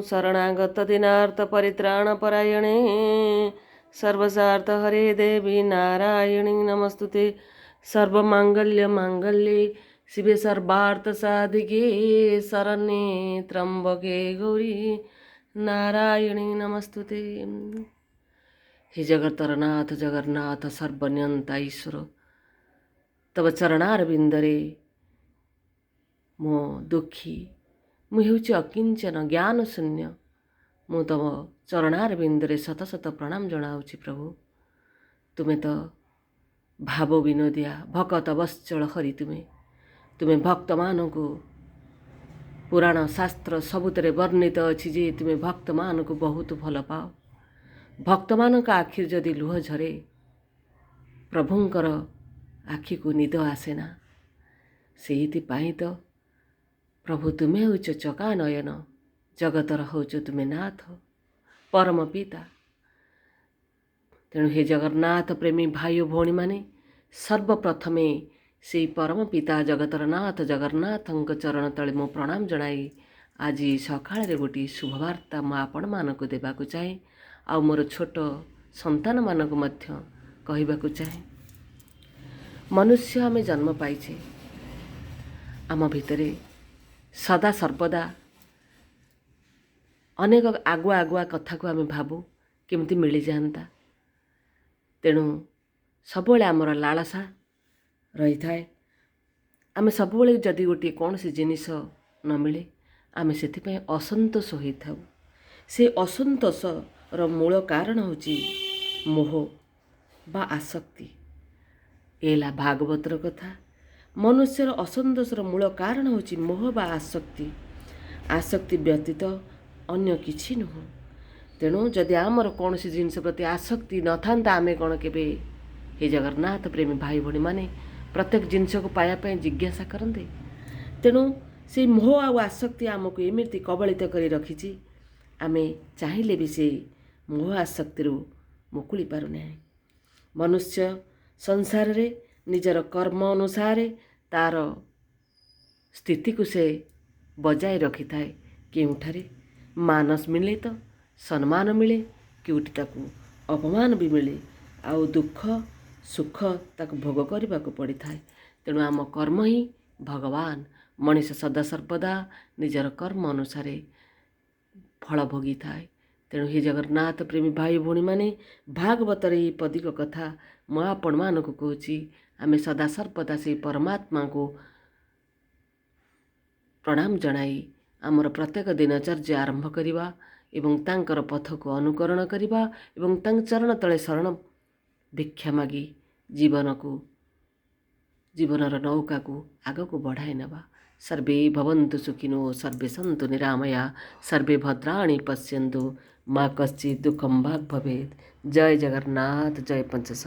शरणागत दीनार्थ परित्राणपरायणे सर्वसार्थ हरे देवी नारायणी नमस्तुते। सर्वमांगल्ये शिवे सर्वार्थसाधिके शरण्ये त्र्यंबके गौरी नारायणी नमस्तुते। हे जगतर नाथ जगन्नाथ सर्वनियंता ईश्वर तब चरणारविंदरे मो दुखी मु हेउछि अकिंचन ज्ञान शून्य मु तब चरणारविंदरे शत शत प्रणाम जनाउछि। प्रभु तुमे तो भाव विनोदिया भकत वत्सल हरि तुमे भक्त मानक पुराण शास्त्र सबुतरे वर्णित अछि जे तुमे भक्त मानक बहुत भल पाओ। भक्त मानक आखिर जदि लुह झरे प्रभुंकर आखि को निद आसेना। सेहिथिपाई तो प्रभु तुमे होइछ चका नयन जगतर होइछ तुमे नाथ परम पिता। तेणु हे जगन्नाथ प्रेमी भाई भौणी माने सर्वप्रथमे से परम पिता जगतर नाथ जगन्नाथंक चरण तले मो प्रणाम जनाई आज सकाळ गोटे शुभवार्ता मो आपण मानक देबाकु चाहे आ मोर छोट संतान मानक मध्य कहबाकु चाहे। मनुष्य आमे जन्म पाइछे आम भितरे सदा सर्वदा अनेक आगुआ आगुआ कथा को आमे भाबू केमती मिली जाता। तेणु सबुबले आमर लालसा रही थाए। आमे सबुबले जदि गोटे कौन सी जिनिस न मिले आमे सेथिपई असंतोष होई थाउ। से असंतोष र मूल कारण होची मोह बा आसक्ति। एला भागवतर कथा। मनुष्यर असंतोषर मूल कारण होची मोह बा आसक्ति। आसक्ति व्यतीत अन्य किछि नुह। तेणु जदि आमर कौन सी जिनिस प्रति आसक्ति न थांता आमे कौन केबे हे जगन्नाथ प्रेमी भाई भणी माने प्रत्येक जिनिस को पाया पे जिज्ञासा करते। तेणु से मोह आ आसक्ति आमको एमती कबलित करी रखिछि आमे चाहिले भी से मोह आसक्ति मुकुली पारुना। मनुष्य संसार रे निजर कर्म अनुसार तार स्थिति को से बजाय रखि थाए। केउठारे मानस मिले तो सम्मान मिले केउठी ताकू अपमान भी मिले आउ दुख सुख ताकू भोग करने को पड़ी थाए। तेणु आम कर्म ही भगवान। मनीष सदा सर्वदा निजर कर्म अनुसार फल भोगी थाए। तेणु हे जगन्नाथ प्रेमी भाई भौणी माने भागवतर यही पदिक कथा मु आपण मानक कहूँ। आमे सदा सर्वदा से परमात्मा को प्रणाम जनाई आमर प्रत्येक दिनचर्या आरंभ करिबा एवं तांकर पथ को अनुकरण करिबा एवं तांक चरण तले शरण भिक्षा मागी जीवनर नौका को आग को बढ़ाई नबा। सर्वे भवन्तु सुखिनो सर्वे सन्तु निरामया सर्वे भद्राणि पश्यन्तु मा कश्चित् दुःखं भाग् भवेत्। जय जगन्नाथ जय पंच।